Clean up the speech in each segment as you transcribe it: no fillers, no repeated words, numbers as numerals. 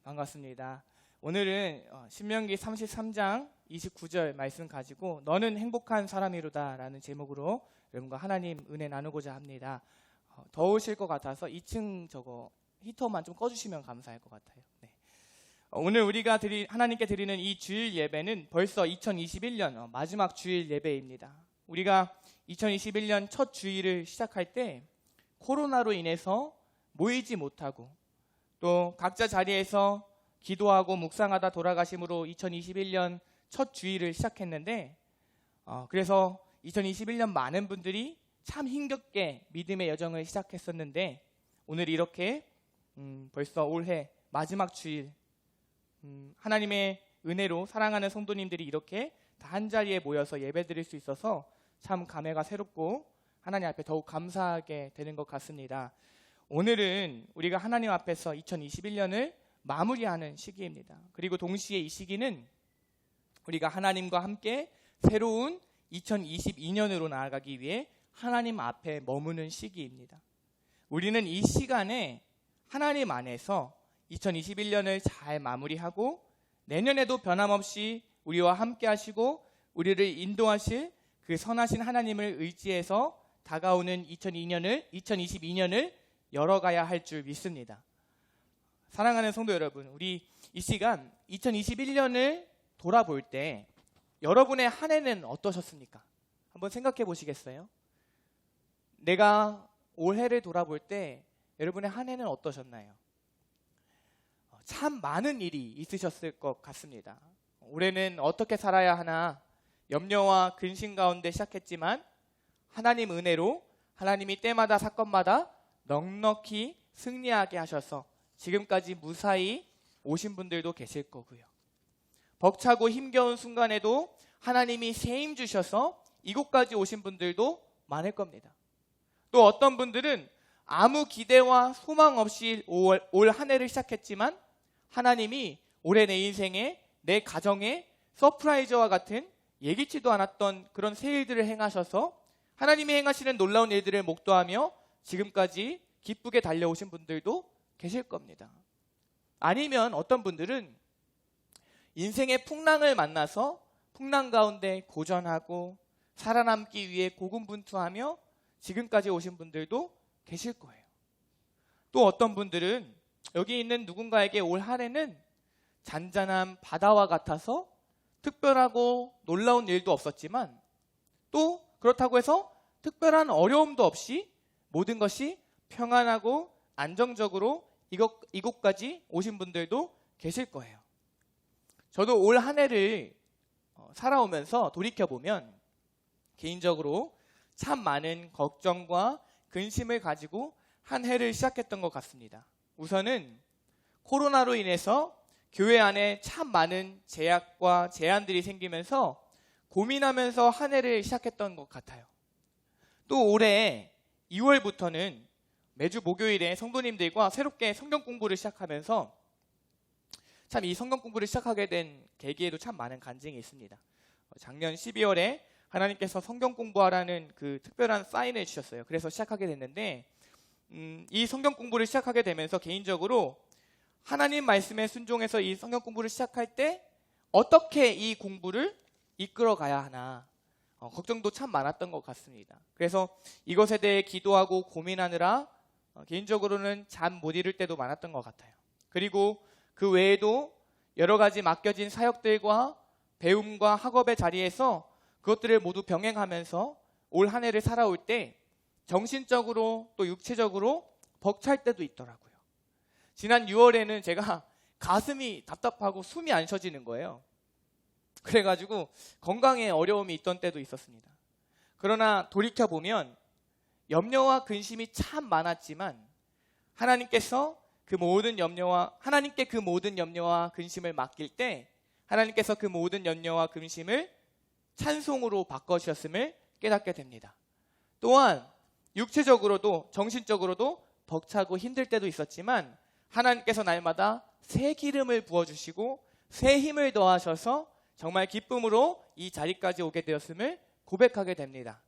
반갑습니다. 오늘은 신명기 33장 29절 말씀 가지고 너는 행복한 사람이로다 라는 제목으로 여러분과 하나님 은혜 나누고자 합니다. 더우실 것 같아서 2층 저거 히터만 좀 꺼주시면 감사할 것 같아요. 네. 오늘 우리가 하나님께 드리는 이 주일 예배는 벌써 2021년 마지막 주일 예배입니다. 우리가 2021년 첫 주일을 시작할 때 코로나로 인해서 모이지 못하고 또 각자 자리에서 기도하고 묵상하다 돌아가심으로 2021년 첫 주일을 시작했는데 그래서 2021년 많은 분들이 참 힘겹게 믿음의 여정을 시작했었는데 오늘 이렇게 벌써 올해 마지막 주일 하나님의 은혜로 사랑하는 성도님들이 이렇게 다 한자리에 모여서 예배드릴 수 있어서 참 감회가 새롭고 하나님 앞에 더욱 감사하게 되는 것 같습니다. 오늘은 우리가 하나님 앞에서 2021년을 마무리하는 시기입니다. 그리고 동시에 이 시기는 우리가 하나님과 함께 새로운 2022년으로 나아가기 위해 하나님 앞에 머무는 시기입니다. 우리는 이 시간에 하나님 안에서 2021년을 잘 마무리하고 내년에도 변함없이 우리와 함께 하시고 우리를 인도하실 그 선하신 하나님을 의지해서 다가오는 2022년을 열어가야 할 줄 믿습니다. 사랑하는 성도 여러분, 우리 이 시간 2021년을 돌아볼 때 여러분의 한 해는 어떠셨습니까? 한번 생각해 보시겠어요? 내가 올해를 돌아볼 때 여러분의 한 해는 어떠셨나요? 참 많은 일이 있으셨을 것 같습니다. 올해는 어떻게 살아야 하나 염려와 근심 가운데 시작했지만 하나님 은혜로 하나님이 때마다 사건마다 넉넉히 승리하게 하셔서 지금까지 무사히 오신 분들도 계실 거고요. 벅차고 힘겨운 순간에도 하나님이 새 힘 주셔서 이곳까지 오신 분들도 많을 겁니다. 또 어떤 분들은 아무 기대와 소망 없이 올 한 해를 시작했지만 하나님이 올해 내 인생에 내 가정에 서프라이즈와 같은 예기치도 않았던 그런 새 일들을 행하셔서 하나님이 행하시는 놀라운 일들을 목도하며 지금까지 기쁘게 달려오신 분들도 계실 겁니다. 아니면 어떤 분들은 인생의 풍랑을 만나서 풍랑 가운데 고전하고 살아남기 위해 고군분투하며 지금까지 오신 분들도 계실 거예요. 또 어떤 분들은 여기 있는 누군가에게 올 한 해는 잔잔한 바다와 같아서 특별하고 놀라운 일도 없었지만 또 그렇다고 해서 특별한 어려움도 없이 모든 것이 평안하고 안정적으로 이곳까지 오신 분들도 계실 거예요. 저도 올 한 해를 살아오면서 돌이켜보면 개인적으로 참 많은 걱정과 근심을 가지고 한 해를 시작했던 것 같습니다. 우선은 코로나로 인해서 교회 안에 참 많은 제약과 제한들이 생기면서 고민하면서 한 해를 시작했던 것 같아요. 또 올해 2월부터는 매주 목요일에 성도님들과 새롭게 성경 공부를 시작하면서 참 이 성경 공부를 시작하게 된 계기에도 참 많은 간증이 있습니다. 작년 12월에 하나님께서 성경 공부하라는 그 특별한 사인을 주셨어요. 그래서 시작하게 됐는데 이 성경 공부를 시작하게 되면서 개인적으로 하나님 말씀에 순종해서 이 성경 공부를 시작할 때 어떻게 이 공부를 이끌어 가야 하나 걱정도 참 많았던 것 같습니다. 그래서 이것에 대해 기도하고 고민하느라 개인적으로는 잠 못 이룰 때도 많았던 것 같아요. 그리고 그 외에도 여러 가지 맡겨진 사역들과 배움과 학업의 자리에서 그것들을 모두 병행하면서 올 한 해를 살아올 때 정신적으로 또 육체적으로 벅찰 때도 있더라고요. 지난 6월에는 제가 가슴이 답답하고 숨이 안 쉬어지는 거예요. 그래가지고 건강에 어려움이 있던 때도 있었습니다. 그러나 돌이켜보면 염려와 근심이 참 많았지만 하나님께 그 모든 염려와 근심을 맡길 때 하나님께서 그 모든 염려와 근심을 찬송으로 바꿔주셨음을 깨닫게 됩니다. 또한 육체적으로도 정신적으로도 벅차고 힘들 때도 있었지만 하나님께서 날마다 새 기름을 부어주시고 새 힘을 더하셔서 정말 기쁨으로 이 자리까지 오게 되었음을 고백하게 됩니다.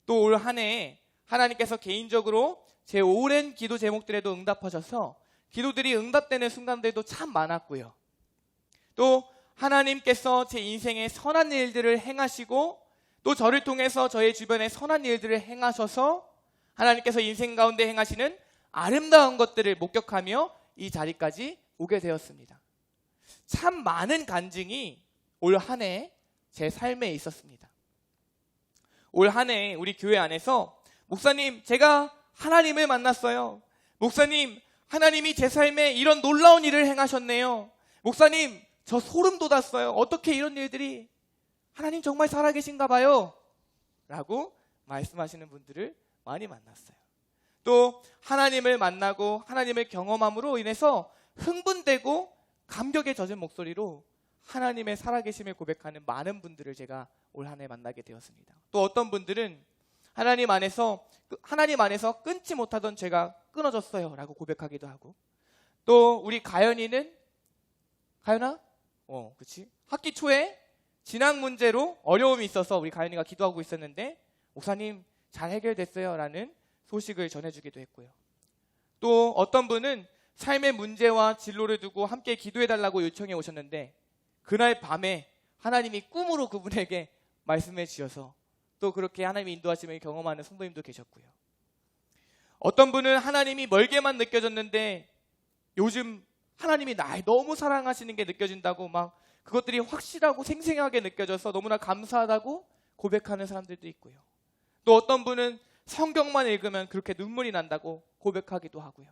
또 올 한 해에 하나님께서 개인적으로 제 오랜 기도 제목들에도 응답하셔서 기도들이 응답되는 순간들도 참 많았고요. 또 하나님께서 제 인생에 선한 일들을 행하시고 또 저를 통해서 저의 주변에 선한 일들을 행하셔서 하나님께서 인생 가운데 행하시는 아름다운 것들을 목격하며 이 자리까지 오게 되었습니다. 참 많은 간증이 올 한 해 제 삶에 있었습니다. 올 한 해 우리 교회 안에서 목사님, 제가 하나님을 만났어요. 목사님, 하나님이 제 삶에 이런 놀라운 일을 행하셨네요. 목사님, 저 소름 돋았어요. 어떻게 이런 일들이, 하나님 정말 살아계신가 봐요 라고 말씀하시는 분들을 많이 만났어요. 또 하나님을 만나고 하나님을 경험함으로 인해서 흥분되고 감격에 젖은 목소리로 하나님의 살아계심을 고백하는 많은 분들을 제가 올 한 해 만나게 되었습니다. 또 어떤 분들은 하나님 안에서 끊지 못하던 죄가 끊어졌어요 라고 고백하기도 하고, 또 우리 가연이는, 가연아? 그치? 학기 초에 진학 문제로 어려움이 있어서 우리 가연이가 기도하고 있었는데 목사님 잘 해결됐어요 라는 소식을 전해주기도 했고요. 또 어떤 분은 삶의 문제와 진로를 두고 함께 기도해달라고 요청해 오셨는데 그날 밤에 하나님이 꿈으로 그분에게 말씀해 주셔서 또 그렇게 하나님의 인도하심을 경험하는 성도님도 계셨고요. 어떤 분은 하나님이 멀게만 느껴졌는데 요즘 하나님이 날 너무 사랑하시는 게 느껴진다고 막 그것들이 확실하고 생생하게 느껴져서 너무나 감사하다고 고백하는 사람들도 있고요. 또 어떤 분은 성경만 읽으면 그렇게 눈물이 난다고 고백하기도 하고요.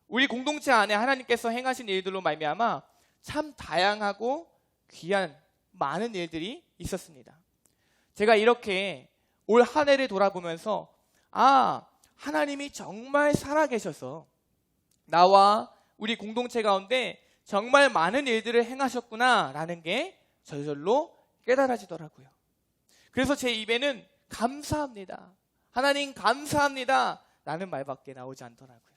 우리 공동체 안에 하나님께서 행하신 일들로 말미암아 참 다양하고 귀한 많은 일들이 있었습니다. 제가 이렇게 올 한 해를 돌아보면서 하나님이 정말 살아계셔서 나와 우리 공동체 가운데 정말 많은 일들을 행하셨구나 라는 게 저절로 깨달아지더라고요. 그래서 제 입에는 감사합니다, 하나님 감사합니다 라는 말밖에 나오지 않더라고요.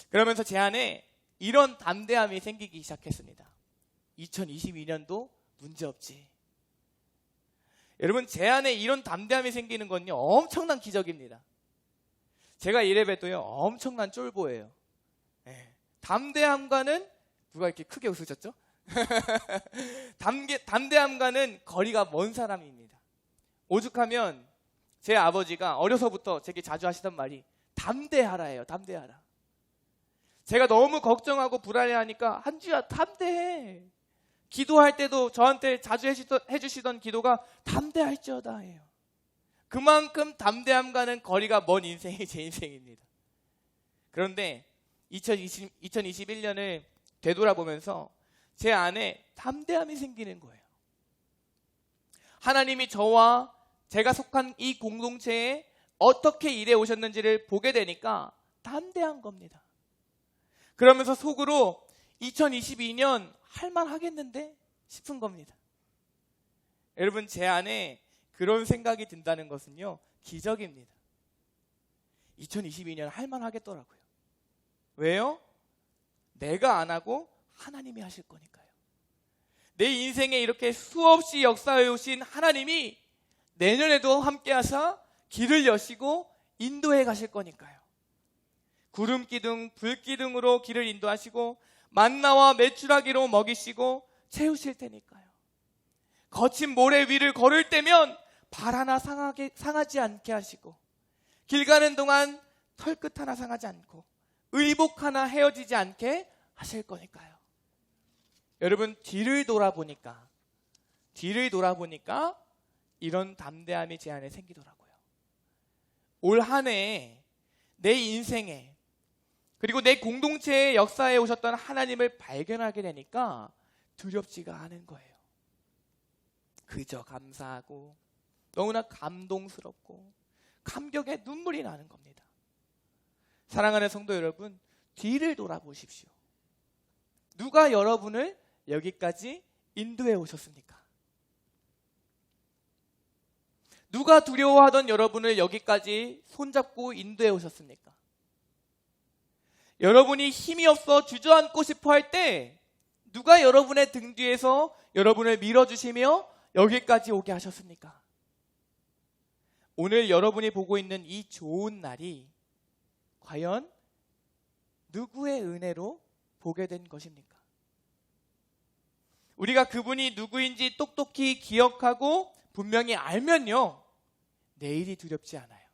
그러면서 제 안에 이런 담대함이 생기기 시작했습니다. 2022년도 문제없지. 여러분, 제 안에 이런 담대함이 생기는 건요 엄청난 기적입니다. 제가 이래봬도요 엄청난 쫄보예요. 담대함과는, 누가 이렇게 크게 웃으셨죠? 담대함과는 거리가 먼 사람입니다. 오죽하면 제 아버지가 어려서부터 제게 자주 하시던 말이 담대하라예요. 담대하라. 제가 너무 걱정하고 불안해하니까 한주야 담대해. 기도할 때도 저한테 자주 해주시던 기도가 담대할지어다 해요. 그만큼 담대함과는 거리가 먼 인생이 제 인생입니다. 그런데 2021년을 되돌아보면서 제 안에 담대함이 생기는 거예요. 하나님이 저와 제가 속한 이 공동체에 어떻게 일해 오셨는지를 보게 되니까 담대한 겁니다. 그러면서 속으로 2022년 할만하겠는데 싶은 겁니다. 여러분, 제 안에 그런 생각이 든다는 것은요 기적입니다. 2022년 할만하겠더라고요. 왜요? 내가 안 하고 하나님이 하실 거니까요. 내 인생에 이렇게 수없이 역사해 오신 하나님이 내년에도 함께 하사 길을 여시고 인도해 가실 거니까요. 구름기둥, 불기둥으로 길을 인도하시고 만나와 메추라기로 먹이시고 채우실 테니까요. 거친 모래 위를 걸을 때면 발 하나 상하지 않게 하시고 길 가는 동안 털끝 하나 상하지 않고 의복 하나 헤어지지 않게 하실 거니까요. 여러분, 뒤를 돌아보니까 이런 담대함이 제 안에 생기더라고요. 올 한 해 내 인생에 그리고 내 공동체의 역사에 오셨던 하나님을 발견하게 되니까 두렵지가 않은 거예요. 그저 감사하고 너무나 감동스럽고 감격에 눈물이 나는 겁니다. 사랑하는 성도 여러분, 뒤를 돌아보십시오. 누가 여러분을 여기까지 인도해 오셨습니까? 누가 두려워하던 여러분을 여기까지 손잡고 인도해 오셨습니까? 여러분이 힘이 없어 주저앉고 싶어 할 때 누가 여러분의 등 뒤에서 여러분을 밀어주시며 여기까지 오게 하셨습니까? 오늘 여러분이 보고 있는 이 좋은 날이 과연 누구의 은혜로 보게 된 것입니까? 우리가 그분이 누구인지 똑똑히 기억하고 분명히 알면요, 내일이 두렵지 않아요.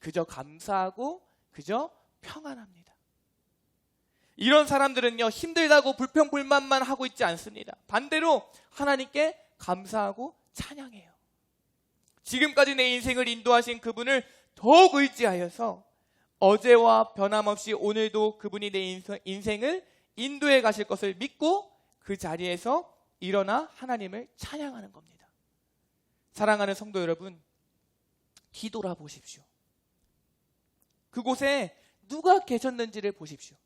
그저 감사하고 그저 평안합니다. 이런 사람들은요, 힘들다고 불평불만만 하고 있지 않습니다. 반대로 하나님께 감사하고 찬양해요. 지금까지 내 인생을 인도하신 그분을 더욱 의지하여서 어제와 변함없이 오늘도 그분이 내 인생을 인도해 가실 것을 믿고 그 자리에서 일어나 하나님을 찬양하는 겁니다. 사랑하는 성도 여러분, 뒤돌아보십시오. 그곳에 누가 계셨는지를 보십시오.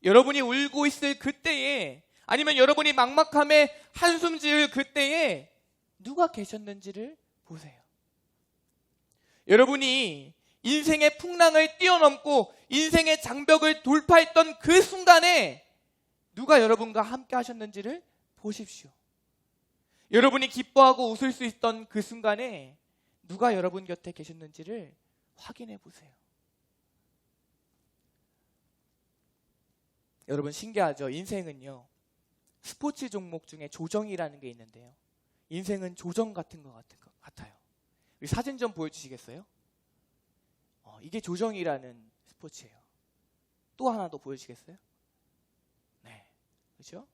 여러분이 울고 있을 그때에, 아니면 여러분이 막막함에 한숨 지을 그때에 누가 계셨는지를 보세요. 여러분이 인생의 풍랑을 뛰어넘고 인생의 장벽을 돌파했던 그 순간에 누가 여러분과 함께 하셨는지를 보십시오. 여러분이 기뻐하고 웃을 수 있던 그 순간에 누가 여러분 곁에 계셨는지를 확인해 보세요. 여러분, 신기하죠? 인생은요, 스포츠 종목 중에 조정이라는 게 있는데요, 인생은 조정 같은 것 같아요. 사진 좀 보여주시겠어요? 이게 조정이라는 스포츠예요. 또 하나 더 보여주시겠어요? 네, 그렇죠?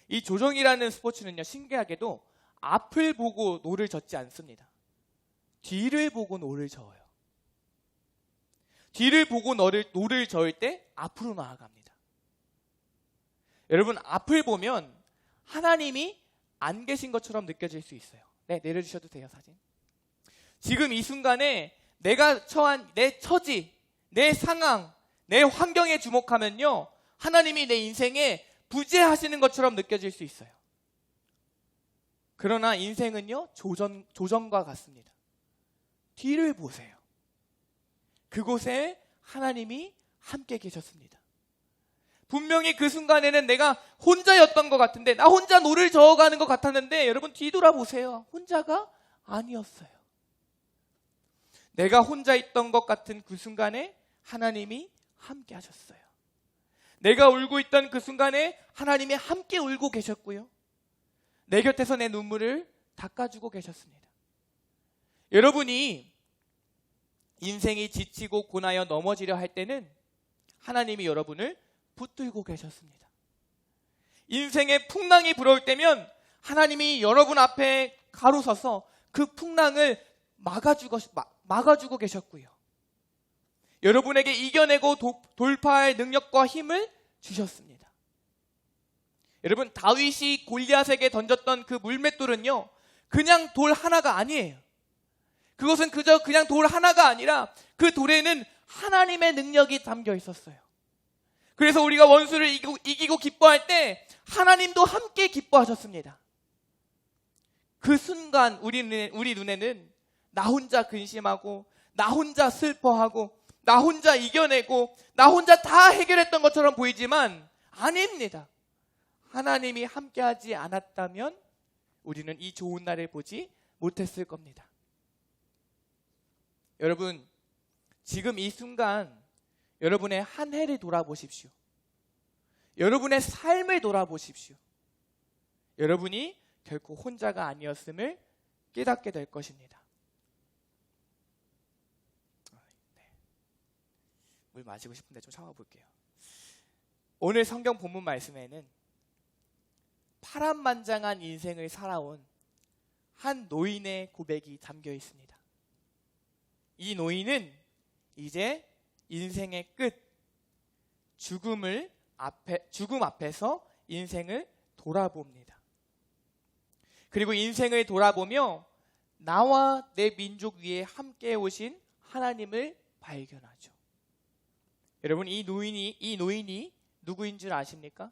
이 조정이라는 스포츠는요, 신기하게도 앞을 보고 노를 젓지 않습니다. 뒤를 보고 노를 저어요. 뒤를 보고 노를 저을 때 앞으로 나아갑니다. 여러분, 앞을 보면 하나님이 안 계신 것처럼 느껴질 수 있어요. 네, 내려주셔도 돼요, 사진. 지금 이 순간에 내가 처한 내 처지, 내 상황, 내 환경에 주목하면요, 하나님이 내 인생에 부재하시는 것처럼 느껴질 수 있어요. 그러나 인생은요, 조정과 같습니다. 뒤를 보세요. 그곳에 하나님이 함께 계셨습니다. 분명히 그 순간에는 내가 혼자였던 것 같은데, 나 혼자 노를 저어가는 것 같았는데, 여러분 뒤돌아보세요. 혼자가 아니었어요. 내가 혼자 있던 것 같은 그 순간에 하나님이 함께 하셨어요. 내가 울고 있던 그 순간에 하나님이 함께 울고 계셨고요, 내 곁에서 내 눈물을 닦아주고 계셨습니다. 여러분이 인생이 지치고 고나여 넘어지려 할 때는 하나님이 여러분을 붙들고 계셨습니다. 인생의 풍랑이 불어올 때면 하나님이 여러분 앞에 가로서서 그 풍랑을 막아주고 계셨고요, 여러분에게 이겨내고 돌파할 능력과 힘을 주셨습니다. 여러분, 다윗이 골리앗에게 던졌던 그 물맷돌은요, 그냥 돌 하나가 아니에요. 그것은 그냥 돌 하나가 아니라 그 돌에는 하나님의 능력이 담겨 있었어요. 그래서 우리가 원수를 이기고 기뻐할 때 하나님도 함께 기뻐하셨습니다. 그 순간 우리 눈에는 나 혼자 근심하고, 나 혼자 슬퍼하고, 나 혼자 이겨내고, 나 혼자 다 해결했던 것처럼 보이지만 아닙니다. 하나님이 함께하지 않았다면 우리는 이 좋은 날을 보지 못했을 겁니다. 여러분, 지금 이 순간 여러분의 한 해를 돌아보십시오. 여러분의 삶을 돌아보십시오. 여러분이 결코 혼자가 아니었음을 깨닫게 될 것입니다. 물 마시고 싶은데 좀 참아볼게요. 오늘 성경 본문 말씀에는 파란만장한 인생을 살아온 한 노인의 고백이 담겨 있습니다. 이 노인은 이제 인생의 끝, 죽음 앞에서 인생을 돌아봅니다. 그리고 인생을 돌아보며 나와 내 민족 위에 함께 오신 하나님을 발견하죠. 여러분, 이 노인이 누구인 줄 아십니까?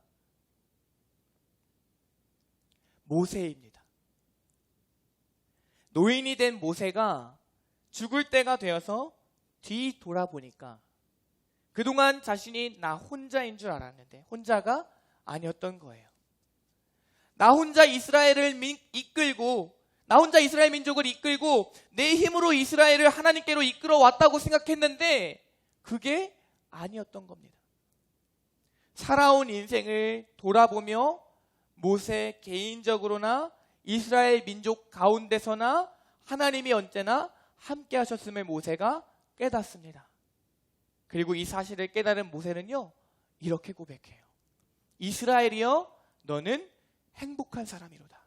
모세입니다. 노인이 된 모세가 죽을 때가 되어서 뒤돌아보니까 그동안 자신이 나 혼자인 줄 알았는데 혼자가 아니었던 거예요. 나 혼자 이스라엘 민족을 이끌고 내 힘으로 이스라엘을 하나님께로 이끌어 왔다고 생각했는데 그게 아니었던 겁니다. 살아온 인생을 돌아보며 모세 개인적으로나 이스라엘 민족 가운데서나 하나님이 언제나 함께 하셨음을 모세가 깨닫습니다. 그리고 이 사실을 깨달은 모세는요, 이렇게 고백해요. 이스라엘이여, 너는 행복한 사람이로다.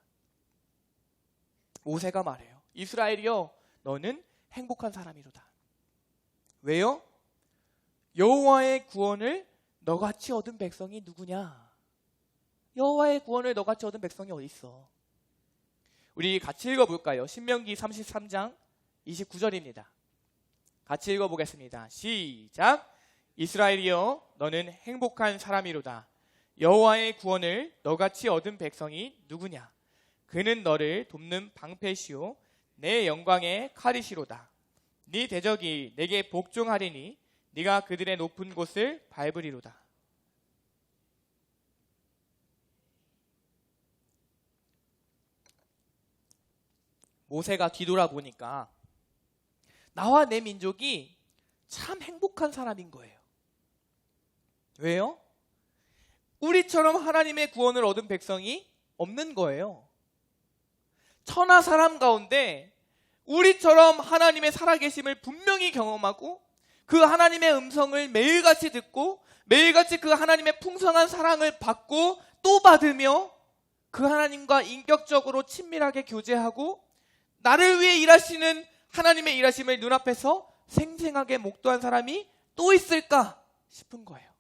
모세가 말해요. 이스라엘이여, 너는 행복한 사람이로다. 왜요? 여호와의 구원을 너같이 얻은 백성이 누구냐? 여호와의 구원을 너같이 얻은 백성이 어디 있어? 우리 같이 읽어볼까요? 신명기 33장 29절입니다. 같이 읽어보겠습니다. 시작. 이스라엘이여, 너는 행복한 사람이로다. 여호와의 구원을 너같이 얻은 백성이 누구냐? 그는 너를 돕는 방패시오 내 영광의 칼이시로다. 네 대적이 내게 복종하리니 네가 그들의 높은 곳을 밟으리로다. 모세가 뒤돌아보니까 나와 내 민족이 참 행복한 사람인 거예요. 왜요? 우리처럼 하나님의 구원을 얻은 백성이 없는 거예요. 천하 사람 가운데 우리처럼 하나님의 살아계심을 분명히 경험하고 그 하나님의 음성을 매일같이 듣고 매일같이 그 하나님의 풍성한 사랑을 받고 또 받으며 그 하나님과 인격적으로 친밀하게 교제하고 나를 위해 일하시는 하나님의 일하심을 눈앞에서 생생하게 목도한 사람이 또 있을까 싶은 거예요.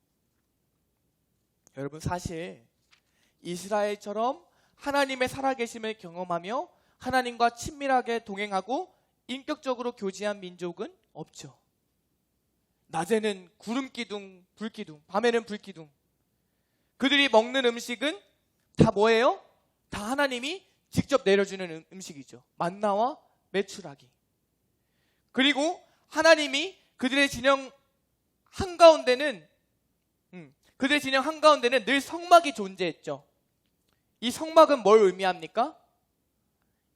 여러분, 사실 이스라엘처럼 하나님의 살아계심을 경험하며 하나님과 친밀하게 동행하고 인격적으로 교제한 민족은 없죠. 낮에는 구름기둥, 불기둥, 밤에는 불기둥. 그들이 먹는 음식은 다 뭐예요? 다 하나님이 직접 내려주는 음식이죠. 만나와 메추라기. 그리고 하나님이 그들의 진영 한가운데는 늘 성막이 존재했죠. 이 성막은 뭘 의미합니까?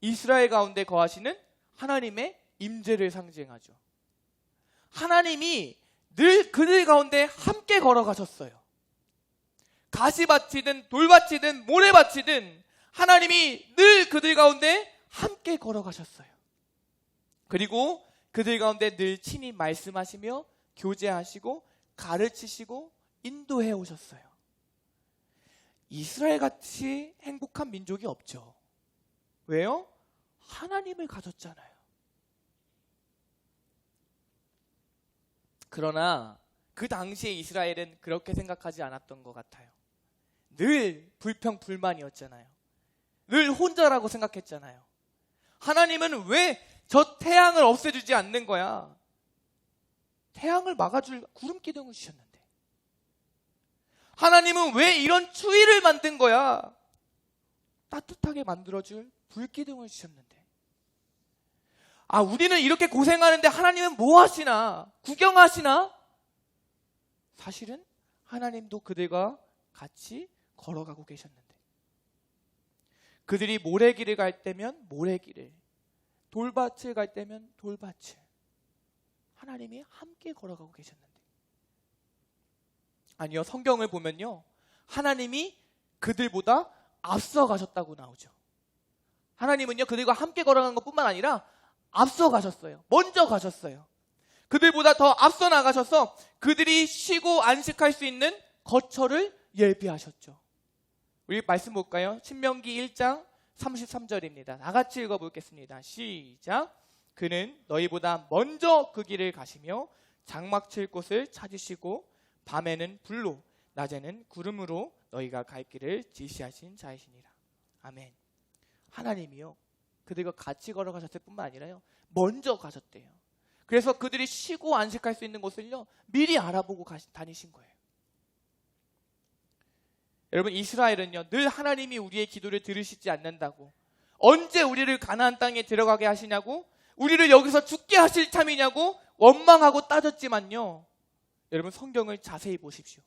이스라엘 가운데 거하시는 하나님의 임재를 상징하죠. 하나님이 늘 그들 가운데 함께 걸어가셨어요. 가시밭이든 돌밭이든 모래밭이든 하나님이 늘 그들 가운데 함께 걸어가셨어요. 그리고 그들 가운데 늘 친히 말씀하시며 교제하시고 가르치시고 인도해 오셨어요. 이스라엘같이 행복한 민족이 없죠. 왜요? 하나님을 가졌잖아요. 그러나 그 당시에 이스라엘은 그렇게 생각하지 않았던 것 같아요. 늘 불평불만이었잖아요. 늘 혼자라고 생각했잖아요. 하나님은 왜 저 태양을 없애주지 않는 거야? 태양을 막아줄 구름기둥을 주셨는데. 하나님은 왜 이런 추위를 만든 거야? 따뜻하게 만들어줄 불기둥을 주셨는데. 우리는 이렇게 고생하는데 하나님은 뭐 하시나? 구경하시나? 사실은 하나님도 그들과 같이 걸어가고 계셨는데. 그들이 모래길을 갈 때면 모래길을, 돌밭을 갈 때면 돌밭을 하나님이 함께 걸어가고 계셨는데. 아니요, 성경을 보면요, 하나님이 그들보다 앞서 가셨다고 나오죠. 하나님은요, 그들과 함께 걸어간 것뿐만 아니라 앞서 가셨어요. 먼저 가셨어요. 그들보다 더 앞서 나가셔서 그들이 쉬고 안식할 수 있는 거처를 예비하셨죠. 우리 말씀 볼까요? 신명기 1장 33절입니다. 다 같이 읽어보겠습니다. 시작. 그는 너희보다 먼저 그 길을 가시며 장막 칠 곳을 찾으시고 밤에는 불로 낮에는 구름으로 너희가 갈 길을 지시하신 자이시니라. 아멘. 하나님이요, 그들과 같이 걸어가셨을 뿐만 아니라요, 먼저 가셨대요. 그래서 그들이 쉬고 안식할 수 있는 곳을요, 미리 알아보고 다니신 거예요. 여러분, 이스라엘은요, 늘 하나님이 우리의 기도를 들으시지 않는다고, 언제 우리를 가나안 땅에 들어가게 하시냐고, 우리를 여기서 죽게 하실 참이냐고 원망하고 따졌지만요, 여러분, 성경을 자세히 보십시오.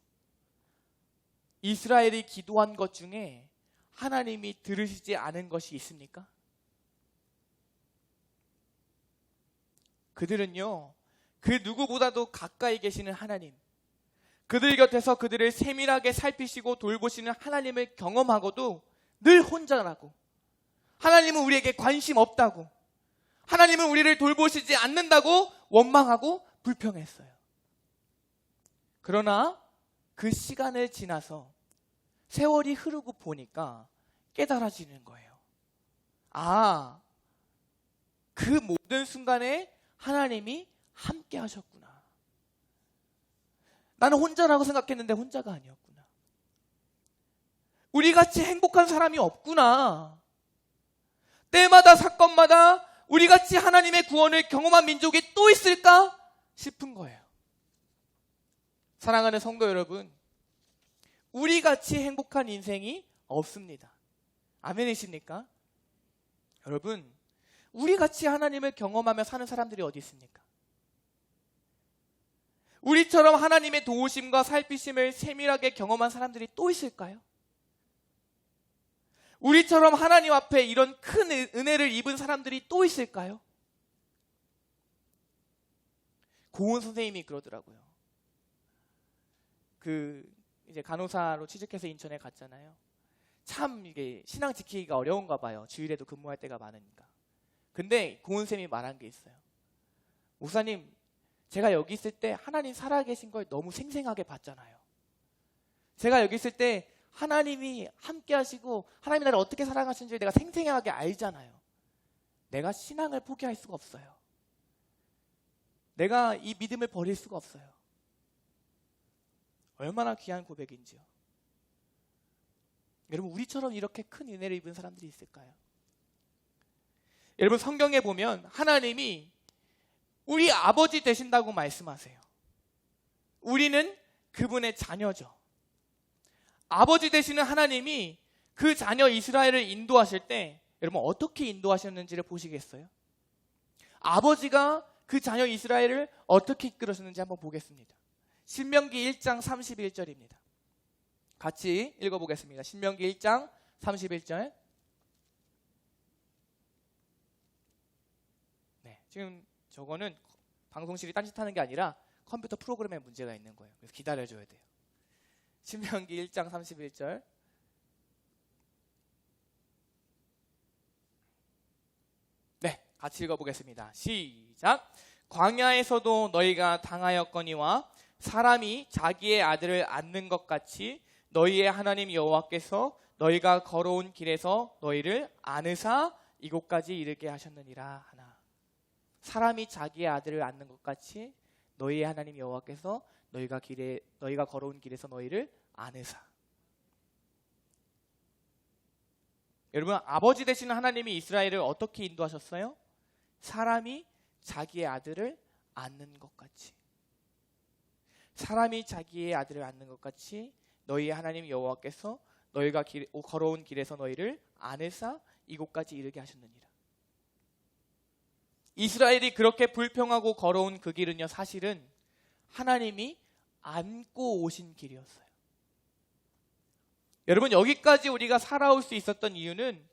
이스라엘이 기도한 것 중에 하나님이 들으시지 않은 것이 있습니까? 그들은요, 그 누구보다도 가까이 계시는 하나님, 그들 곁에서 그들을 세밀하게 살피시고 돌보시는 하나님을 경험하고도 늘 혼자라고, 하나님은 우리에게 관심 없다고, 하나님은 우리를 돌보시지 않는다고 원망하고 불평했어요. 그러나 그 시간을 지나서 세월이 흐르고 보니까 깨달아지는 거예요. 아, 그 모든 순간에 하나님이 함께 하셨구나. 나는 혼자라고 생각했는데 혼자가 아니었구나. 우리같이 행복한 사람이 없구나. 때마다 사건마다 우리같이 하나님의 구원을 경험한 민족이 또 있을까 싶은 거예요. 사랑하는 성도 여러분, 우리같이 행복한 인생이 없습니다. 아멘이십니까? 여러분, 우리같이 하나님을 경험하며 사는 사람들이 어디 있습니까? 우리처럼 하나님의 도우심과 살피심을 세밀하게 경험한 사람들이 또 있을까요? 우리처럼 하나님 앞에 이런 큰 은혜를 입은 사람들이 또 있을까요? 고은 선생님이 그러더라고요. 이제 간호사로 취직해서 인천에 갔잖아요. 참 이게 신앙 지키기가 어려운가 봐요. 주일에도 근무할 때가 많으니까. 근데 고은 쌤이 말한 게 있어요. 목사님, 제가 여기 있을 때 하나님 살아계신 걸 너무 생생하게 봤잖아요. 제가 여기 있을 때 하나님이 함께 하시고 하나님이 나를 어떻게 사랑하시는지 내가 생생하게 알잖아요. 내가 신앙을 포기할 수가 없어요. 내가 이 믿음을 버릴 수가 없어요. 얼마나 귀한 고백인지요. 여러분, 우리처럼 이렇게 큰 은혜를 입은 사람들이 있을까요? 여러분, 성경에 보면 하나님이 우리 아버지 되신다고 말씀하세요. 우리는 그분의 자녀죠. 아버지 되시는 하나님이 그 자녀 이스라엘을 인도하실 때 여러분 어떻게 인도하셨는지를 보시겠어요? 아버지가 그 자녀 이스라엘을 어떻게 이끌으셨는지 한번 보겠습니다. 신명기 1장 31절입니다. 같이 읽어보겠습니다. 신명기 1장 31절. 네, 지금 저거는 방송실이 딴짓하는 게 아니라 컴퓨터 프로그램에 문제가 있는 거예요. 그래서 기다려줘야 돼요. 신명기 1장 31절. 네, 같이 읽어보겠습니다. 시작. 광야에서도 너희가 당하였거니와 사람이 자기의 아들을 안는 것 같이 너희의 하나님 여호와께서 너희가 걸어온 길에서 너희를 안으사 이곳까지 이르게 하셨느니라 하나. 사람이 자기의 아들을 안는 것 같이 너희의 하나님 여호와께서 너희가 걸어온 길에서 너희를 안으사. 여러분, 아버지 되시는 하나님이 이스라엘을 어떻게 인도하셨어요? 사람이 자기의 아들을 안는 것 같이. 사람이 자기의 아들을 안는 것 같이 너희의 하나님 여호와께서 너희가 걸어온 길에서 너희를 안으사 이곳까지 이르게 하셨느니라. 이스라엘이 그렇게 불평하고 걸어온 그 길은요, 사실은 하나님이 안고 오신 길이었어요. 여러분, 여기까지 우리가 살아올 수 있었던 이유는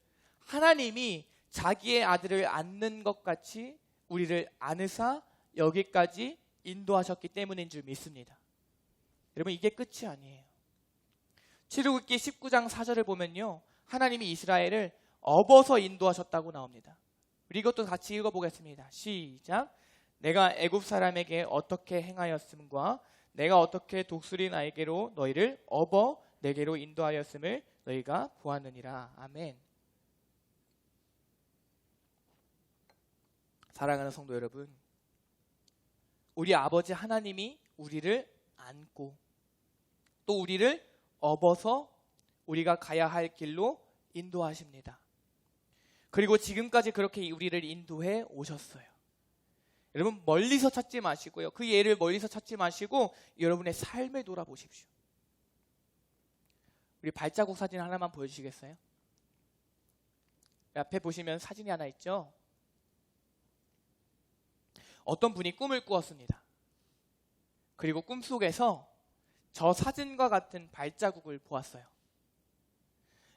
하나님이 자기의 아들을 안는 것 같이 우리를 안으사 여기까지 인도하셨기 때문인 줄 믿습니다. 여러분, 이게 끝이 아니에요. 출애굽기 19장 4절을 보면요, 하나님이 이스라엘을 업어서 인도하셨다고 나옵니다. 우리 이것도 같이 읽어보겠습니다. 시작. 내가 애굽 사람에게 어떻게 행하였음과 내가 어떻게 독수리 날개로 너희를 업어 내게로 인도하였음을 너희가 보았느니라. 아멘. 사랑하는 성도 여러분, 우리 아버지 하나님이 우리를 안고 또 우리를 업어서 우리가 가야 할 길로 인도하십니다. 그리고 지금까지 그렇게 우리를 인도해 오셨어요. 여러분, 멀리서 찾지 마시고요. 그 예를 멀리서 찾지 마시고 여러분의 삶을 돌아보십시오. 우리 발자국 사진 하나만 보여주시겠어요? 앞에 보시면 사진이 하나 있죠? 어떤 분이 꿈을 꾸었습니다. 그리고 꿈속에서 저 사진과 같은 발자국을 보았어요.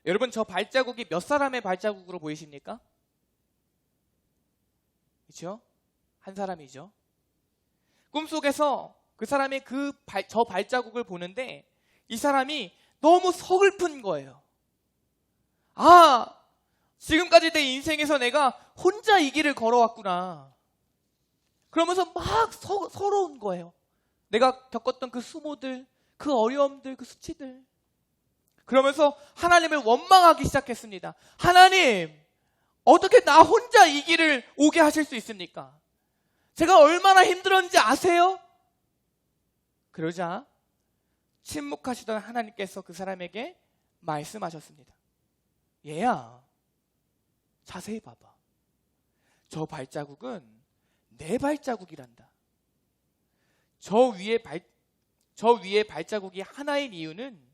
여러분, 저 발자국이 몇 사람의 발자국으로 보이십니까? 그렇죠? 한 사람이죠. 꿈속에서 그 사람의 저 발자국을 보는데 이 사람이 너무 서글픈 거예요. 아, 지금까지 내 인생에서 내가 혼자 이 길을 걸어왔구나. 그러면서 막 서러운 거예요. 내가 겪었던 그 수모들, 그 어려움들, 그 수치들. 그러면서 하나님을 원망하기 시작했습니다. 하나님, 어떻게 나 혼자 이 길을 오게 하실 수 있습니까? 제가 얼마나 힘들었는지 아세요? 그러자 침묵하시던 하나님께서 그 사람에게 말씀하셨습니다. 얘야, 자세히 봐봐. 저 발자국은 내 발자국이란다. 저 위에 발자국이 하나인 이유는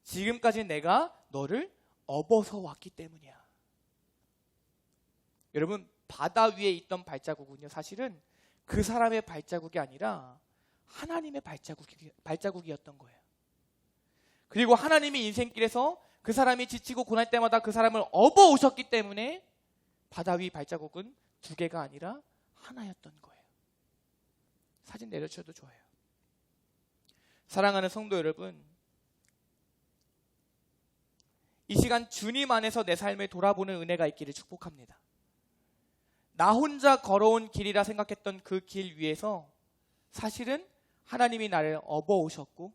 지금까지 내가 너를 업어서 왔기 때문이야. 여러분, 바다 위에 있던 발자국은요, 사실은 그 사람의 발자국이 아니라 하나님의 발자국이었던 거예요. 그리고 하나님이 인생길에서 그 사람이 지치고 고날 때마다 그 사람을 업어 오셨기 때문에 바다 위 발자국은 두 개가 아니라 하나였던 거예요. 사진 내려주셔도 좋아요. 사랑하는 성도 여러분, 이 시간 주님 안에서 내 삶을 돌아보는 은혜가 있기를 축복합니다. 나 혼자 걸어온 길이라 생각했던 그 길 위에서 사실은 하나님이 나를 업어 오셨고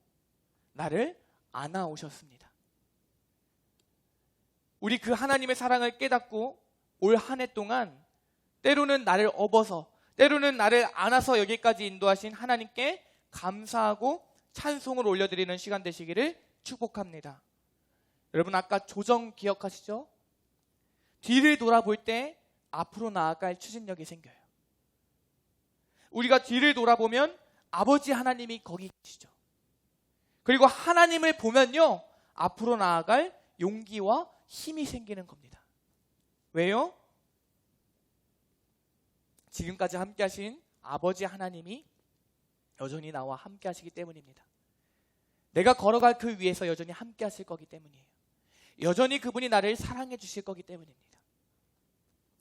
나를 안아 오셨습니다. 우리 그 하나님의 사랑을 깨닫고 올 한 해 동안 때로는 나를 업어서, 때로는 나를 안아서 여기까지 인도하신 하나님께 감사하고 찬송을 올려드리는 시간 되시기를 축복합니다. 여러분, 아까 조정 기억하시죠? 뒤를 돌아볼 때 앞으로 나아갈 추진력이 생겨요. 우리가 뒤를 돌아보면 아버지 하나님이 거기 계시죠. 그리고 하나님을 보면요, 앞으로 나아갈 용기와 힘이 생기는 겁니다. 왜요? 지금까지 함께 하신 아버지 하나님이 여전히 나와 함께 하시기 때문입니다. 내가 걸어갈 그 위에서 여전히 함께 하실 거기 때문이에요. 여전히 그분이 나를 사랑해 주실 거기 때문입니다.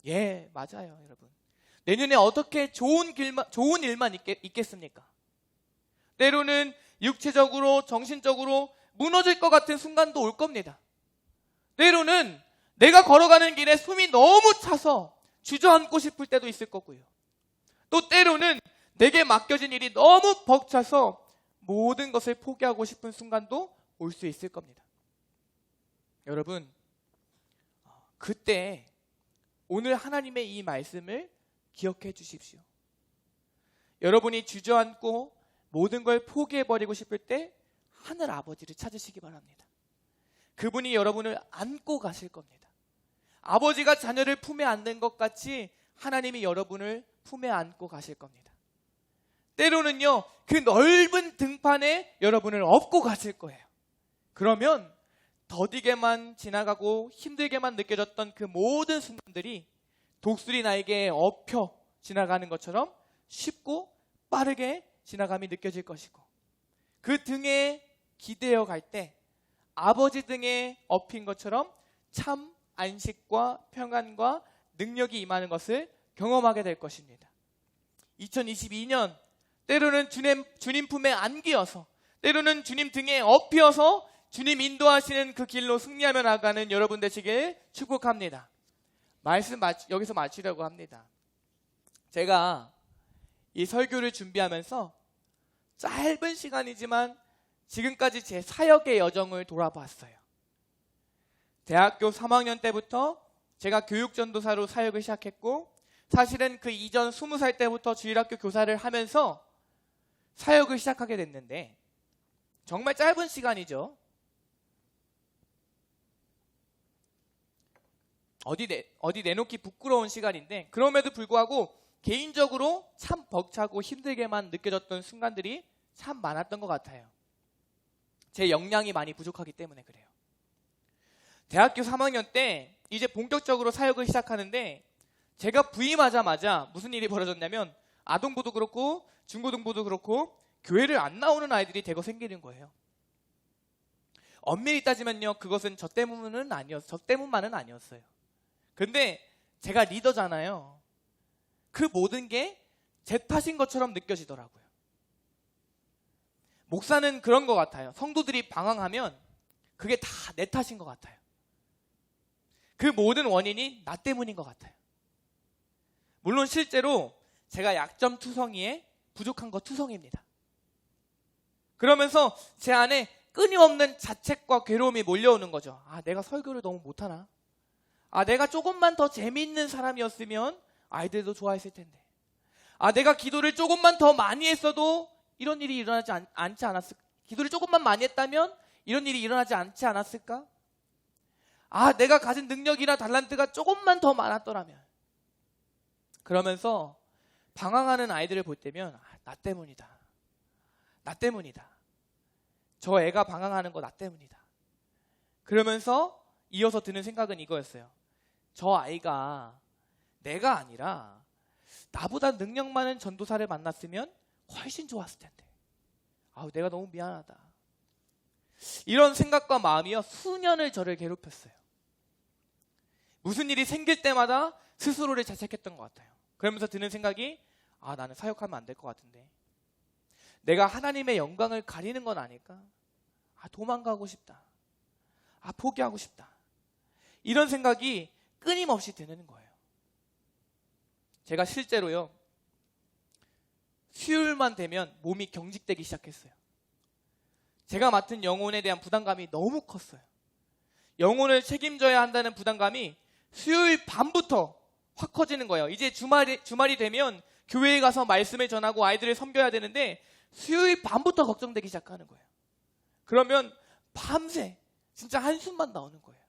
예, 맞아요, 여러분. 내년에 어떻게 좋은 일만 있겠습니까? 때로는 육체적으로, 정신적으로 무너질 것 같은 순간도 올 겁니다. 때로는 내가 걸어가는 길에 숨이 너무 차서 주저앉고 싶을 때도 있을 거고요. 또 때로는 내게 맡겨진 일이 너무 벅차서 모든 것을 포기하고 싶은 순간도 올 수 있을 겁니다. 여러분, 그때 오늘 하나님의 이 말씀을 기억해 주십시오. 여러분이 주저앉고 모든 걸 포기해버리고 싶을 때 하늘 아버지를 찾으시기 바랍니다. 그분이 여러분을 안고 가실 겁니다. 아버지가 자녀를 품에 안는 것 같이 하나님이 여러분을 품에 안고 가실 겁니다. 때로는요, 그 넓은 등판에 여러분을 업고 가실 거예요. 그러면 더디게만 지나가고 힘들게만 느껴졌던 그 모든 순간들이 독수리 나에게 업혀 지나가는 것처럼 쉽고 빠르게 지나감이 느껴질 것이고, 그 등에 기대어 갈 때 아버지 등에 업힌 것처럼 참 안식과 평안과 능력이 임하는 것을 경험하게 될 것입니다. 2022년 때로는 주님 품에 안기어서, 때로는 주님 등에 업혀서 주님 인도하시는 그 길로 승리하며 나가는 여러분 되시길 축복합니다. 말씀 여기서 마치려고 합니다. 제가 이 설교를 준비하면서 짧은 시간이지만 지금까지 제 사역의 여정을 돌아봤어요. 대학교 3학년 때부터 제가 교육전도사로 사역을 시작했고, 사실은 그 이전 20살 때부터 주일학교 교사를 하면서 사역을 시작하게 됐는데, 정말 짧은 시간이죠. 어디 내놓기 부끄러운 시간인데, 그럼에도 불구하고 개인적으로 참 벅차고 힘들게만 느껴졌던 순간들이 참 많았던 것 같아요. 제 역량이 많이 부족하기 때문에 그래요. 대학교 3학년 때 이제 본격적으로 사역을 시작하는데, 제가 부임하자마자 무슨 일이 벌어졌냐면, 아동부도 그렇고 중고등부도 그렇고 교회를 안 나오는 아이들이 대거 생기는 거예요. 엄밀히 따지면요, 그것은 저 때문만은 아니었어요. 근데 제가 리더잖아요. 그 모든 게 제 탓인 것처럼 느껴지더라고요. 목사는 그런 것 같아요. 성도들이 방황하면 그게 다 내 탓인 것 같아요. 그 모든 원인이 나 때문인 것 같아요. 물론 실제로 제가 약점 투성이에 부족한 것 투성입니다. 그러면서 제 안에 끊임없는 자책과 괴로움이 몰려오는 거죠. 아, 내가 설교를 너무 못하나? 아, 내가 조금만 더 재미있는 사람이었으면 아이들도 좋아했을 텐데. 아, 내가 기도를 조금만 더 많이 했어도 이런 일이 일어나지 않지 않았을까? 기도를 조금만 많이 했다면 이런 일이 일어나지 않지 않았을까? 아, 내가 가진 능력이나 달란트가 조금만 더 많았더라면. 그러면서 방황하는 아이들을 볼 때면 나 때문이다. 나 때문이다. 저 애가 방황하는 거 나 때문이다. 그러면서 이어서 드는 생각은 이거였어요. 저 아이가 내가 아니라 나보다 능력 많은 전도사를 만났으면 훨씬 좋았을 텐데. 아우, 내가 너무 미안하다. 이런 생각과 마음이요, 수년을 저를 괴롭혔어요. 무슨 일이 생길 때마다 스스로를 자책했던 것 같아요. 그러면서 드는 생각이, 아, 나는 사역하면 안 될 것 같은데. 내가 하나님의 영광을 가리는 건 아닐까? 아, 도망가고 싶다. 아, 포기하고 싶다. 이런 생각이 끊임없이 드는 거예요. 제가 실제로요, 수요일만 되면 몸이 경직되기 시작했어요. 제가 맡은 영혼에 대한 부담감이 너무 컸어요. 영혼을 책임져야 한다는 부담감이 수요일 밤부터 확 커지는 거예요. 이제 주말이 되면 교회에 가서 말씀을 전하고 아이들을 섬겨야 되는데 수요일 밤부터 걱정되기 시작하는 거예요. 그러면 밤새 진짜 한숨만 나오는 거예요.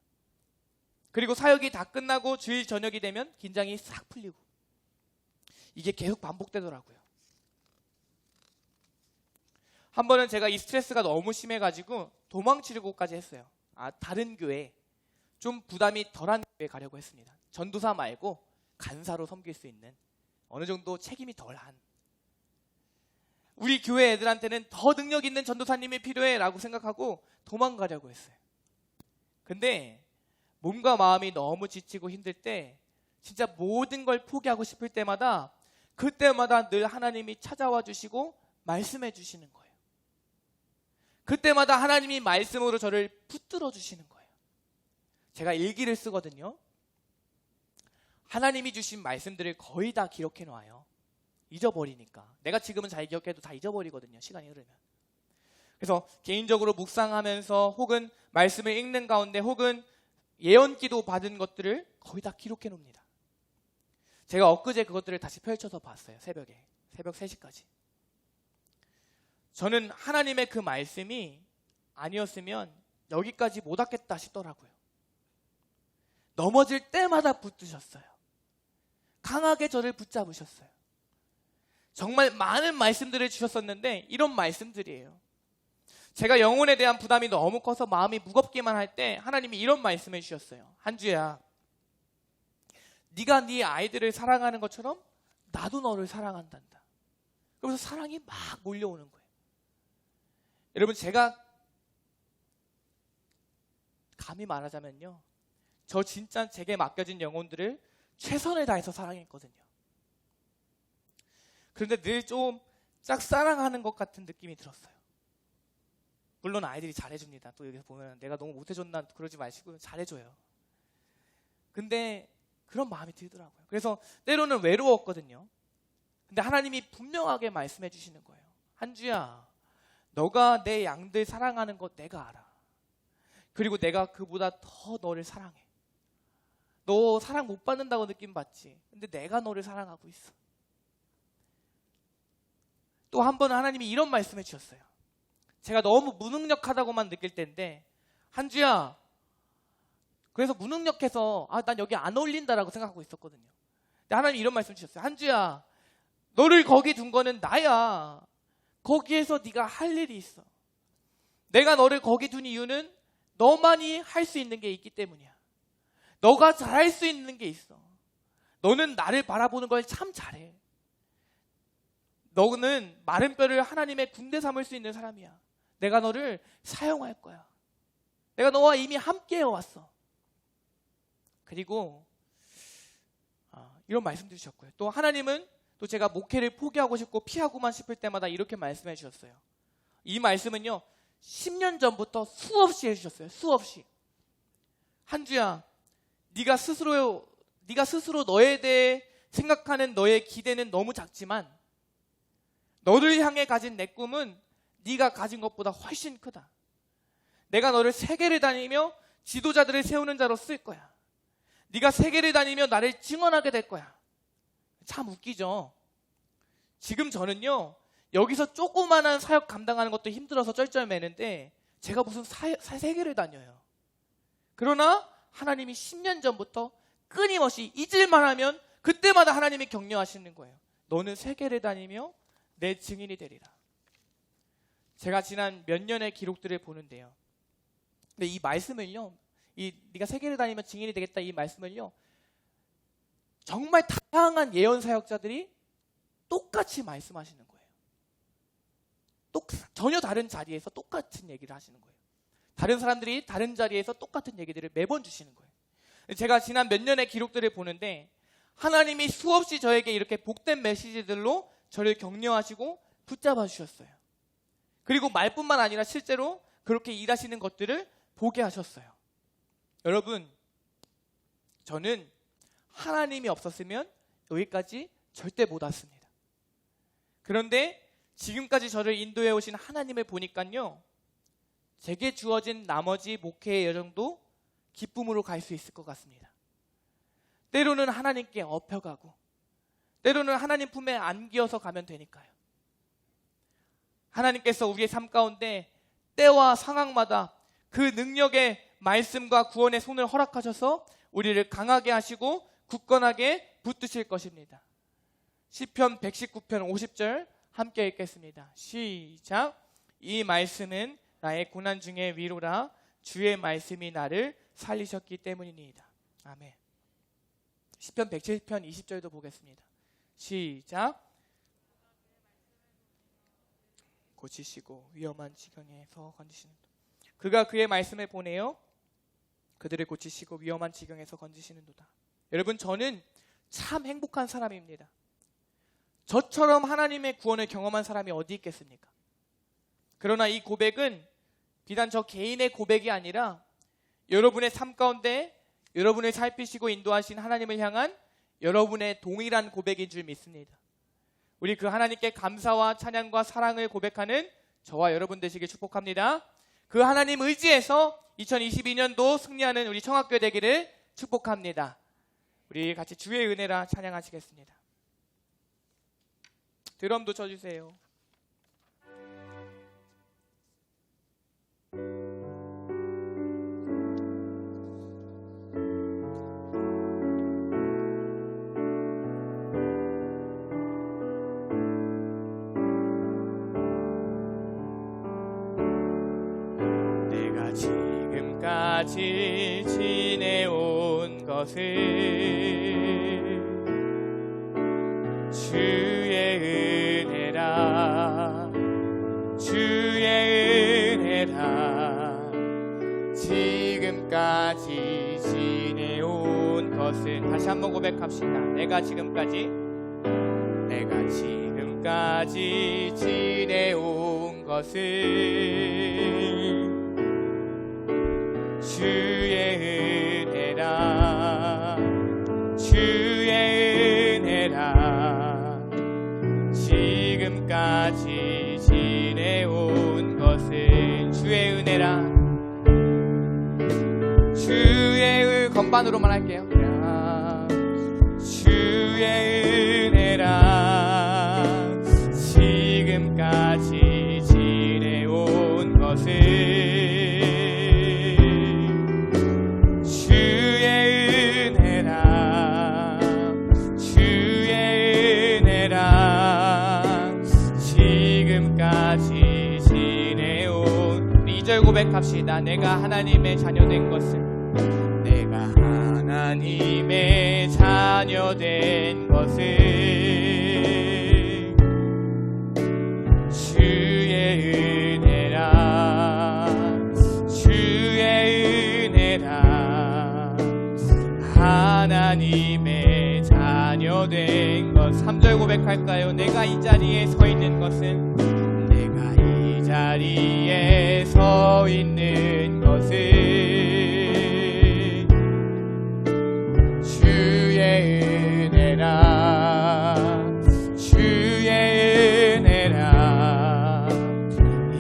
그리고 사역이 다 끝나고 주일 저녁이 되면 긴장이 싹 풀리고, 이게 계속 반복되더라고요. 한 번은 제가 이 스트레스가 너무 심해가지고 도망치려고까지 했어요. 아, 다른 교회, 좀 부담이 덜한 교회에 가려고 했습니다. 전도사 말고 간사로 섬길 수 있는, 어느 정도 책임이 덜한, 우리 교회 애들한테는 더 능력 있는 전도사님이 필요해 라고 생각하고 도망가려고 했어요. 근데 몸과 마음이 너무 지치고 힘들 때, 진짜 모든 걸 포기하고 싶을 때마다, 그때마다 늘 하나님이 찾아와 주시고 말씀해 주시는 거예요. 그때마다 하나님이 말씀으로 저를 붙들어 주시는 거예요. 제가 일기를 쓰거든요. 하나님이 주신 말씀들을 거의 다 기록해 놔요. 잊어버리니까. 내가 지금은 잘 기억해도 다 잊어버리거든요, 시간이 흐르면. 그래서 개인적으로 묵상하면서 혹은 말씀을 읽는 가운데 혹은 예언기도 받은 것들을 거의 다 기록해 놉니다. 제가 엊그제 그것들을 다시 펼쳐서 봤어요. 새벽 3시까지. 저는 하나님의 그 말씀이 아니었으면 여기까지 못 왔겠다 싶더라고요. 넘어질 때마다 붙드셨어요. 강하게 저를 붙잡으셨어요. 정말 많은 말씀들을 주셨었는데 이런 말씀들이에요. 제가 영혼에 대한 부담이 너무 커서 마음이 무겁기만 할 때 하나님이 이런 말씀을 주셨어요. 한주야, 네가 네 아이들을 사랑하는 것처럼 나도 너를 사랑한단다. 그러면서 사랑이 막 몰려오는 거예요. 여러분, 제가 감히 말하자면요, 저 진짜 제게 맡겨진 영혼들을 최선을 다해서 사랑했거든요. 그런데 늘 좀 짝사랑하는 것 같은 느낌이 들었어요. 물론 아이들이 잘해줍니다. 또 여기서 보면 내가 너무 못해줬나 그러지 마시고 잘해줘요. 근데 그런 마음이 들더라고요. 그래서 때로는 외로웠거든요. 근데 하나님이 분명하게 말씀해 주시는 거예요. 한주야, 너가 내 양들 사랑하는 거 내가 알아. 그리고 내가 그보다 더 너를 사랑해. 너 사랑 못 받는다고 느낌 받지? 근데 내가 너를 사랑하고 있어. 또 한 번은 하나님이 이런 말씀해 주셨어요. 제가 너무 무능력하다고만 느낄 때인데, 한주야, 그래서 무능력해서 난 여기 안 어울린다라고 생각하고 있었거든요. 근데 하나님이 이런 말씀 주셨어요. 한주야, 너를 거기 둔 거는 나야. 거기에서 네가 할 일이 있어. 내가 너를 거기 둔 이유는 너만이 할 수 있는 게 있기 때문이야. 너가 잘할 수 있는 게 있어. 너는 나를 바라보는 걸 참 잘해. 너는 마른 뼈를 하나님의 군대 삼을 수 있는 사람이야. 내가 너를 사용할 거야. 내가 너와 이미 함께 해왔어. 그리고 이런 말씀도 주셨고요. 또 하나님은 또 제가 목회를 포기하고 싶고 피하고만 싶을 때마다 이렇게 말씀해 주셨어요. 이 말씀은요 10년 전부터 수없이 해주셨어요. 수없이. 한주야, 네가 스스로 너에 대해 생각하는 너의 기대는 너무 작지만 너를 향해 가진 내 꿈은 네가 가진 것보다 훨씬 크다. 내가 너를 세계를 다니며 지도자들을 세우는 자로 쓸 거야. 네가 세계를 다니며 나를 증언하게 될 거야. 참 웃기죠. 지금 저는요 여기서 조그마한 사역 감당하는 것도 힘들어서 쩔쩔매는데 제가 무슨 세계를 다녀요. 그러나 하나님이 10년 전부터 끊임없이 잊을만 하면 그때마다 하나님이 격려하시는 거예요. 너는 세계를 다니며 내 증인이 되리라. 제가 지난 몇 년의 기록들을 보는데요. 근데 이 말씀을요, 네가 세계를 다니며 증인이 되겠다 이 말씀을요, 정말 다양한 예언 사역자들이 똑같이 말씀하시는 거예요. 전혀 다른 자리에서 똑같은 얘기를 하시는 거예요. 다른 사람들이 다른 자리에서 똑같은 얘기들을 매번 주시는 거예요. 제가 지난 몇 년의 기록들을 보는데 하나님이 수없이 저에게 이렇게 복된 메시지들로 저를 격려하시고 붙잡아 주셨어요. 그리고 말뿐만 아니라 실제로 그렇게 일하시는 것들을 보게 하셨어요. 여러분, 저는 하나님이 없었으면 여기까지 절대 못 왔습니다. 그런데 지금까지 저를 인도해 오신 하나님을 보니까요, 제게 주어진 나머지 목회의 여정도 기쁨으로 갈 수 있을 것 같습니다. 때로는 하나님께 업혀가고 때로는 하나님 품에 안기어서 가면 되니까요. 하나님께서 우리의 삶 가운데 때와 상황마다 그 능력의 말씀과 구원의 손을 허락하셔서 우리를 강하게 하시고 굳건하게 붙드실 것입니다. 시편 119편 50절 함께 읽겠습니다. 시작. 이 말씀은 나의 고난 중에 위로라. 주의 말씀이 나를 살리셨기 때문이니이다. 아멘. 시편 107편 20절도 보겠습니다. 시작. 고치시고 위험한 지경에서 건지시는 그가 그의 말씀을 보내어 그들을 고치시고 위험한 지경에서 건지시는도다. 여러분, 저는 참 행복한 사람입니다. 저처럼 하나님의 구원을 경험한 사람이 어디 있겠습니까? 그러나 이 고백은 비단 저 개인의 고백이 아니라 여러분의 삶 가운데 여러분을 살피시고 인도하신 하나님을 향한 여러분의 동일한 고백인 줄 믿습니다. 우리 그 하나님께 감사와 찬양과 사랑을 고백하는 저와 여러분 되시길 축복합니다. 그 하나님 의지에서 2022년도 승리하는 우리 청학교회 되기를 축복합니다. 우리 같이 주의 은혜라 찬양하시겠습니다. 드럼도 쳐주세요. 내가 지금까지 지내온 것은 주의 은혜라. 주의 은혜라. 지금까지 지내온 것은 다시 한번 고백합시다. 내가 지금까지 지내온 것은 주의 은혜라. 주의 은혜라. 지금까지 지내온 것은 주의 은혜라. 주의 건반으로만 할게요. 주의 은혜라. 지금까지 지내온 것은 주의 은혜라. 주의 은혜라. 지금까지 지내온 2절 고백합시다. 내가 하나님의 자녀 된 것은 하나님의 자녀 된 것은 주의 은혜라. 주의 은혜라. 하나님의 자녀 된 것. 3절 고백할까요? 내가 이 자리에 서 있는 것은 내가 이 자리에 서 있는 것은 주의 은혜라 주의 은혜라.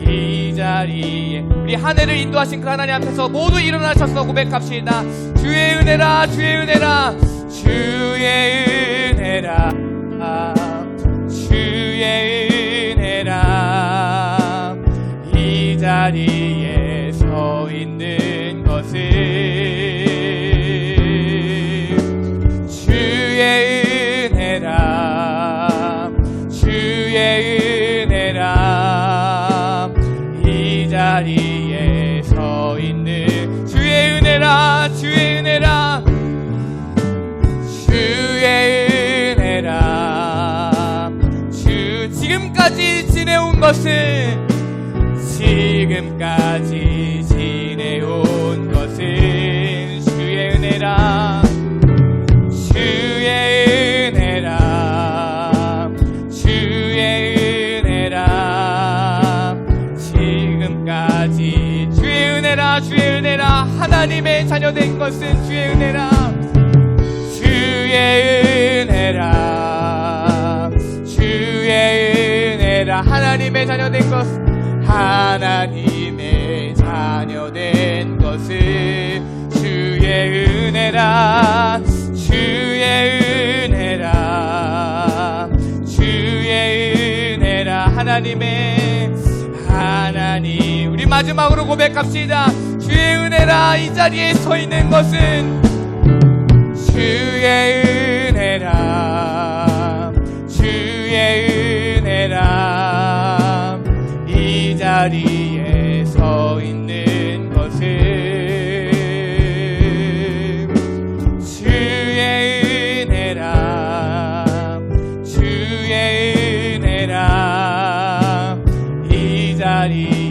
이 자리에 우리 한 해를 인도하신 그 하나님 앞에서 모두 일어나셔서 고백합시다. 주의 은혜라 주의 은혜라 주의 은혜라 주의 은혜라. 이 자리에 서 있는 것은 주의 은혜라 주의 은혜라. 이 자리에 서 있는 주의 은혜라 주의 은혜라 주의 은혜라. 지금까지 지내온 것은 지금까지 지내온 것은 주의 은혜라 주의 은혜라 주의 은혜라. 지금까지 주의 은혜라 주의 은혜라. 하나님의 자녀된 것은 주의 은혜라 주의 은혜라 주의 은혜라. 하나님의 자녀된 것 하나님의 자녀된 것은 주의 은혜라 주의 은혜라 주의 은혜라. 하나님 우리 마지막으로 고백합시다. 주의 은혜라. 이 자리에 서 있는 것은 주의 은혜라 주의 은혜라. 이 자리에 서 있는 것은 주의 은혜라 주의 은혜라. 이 자리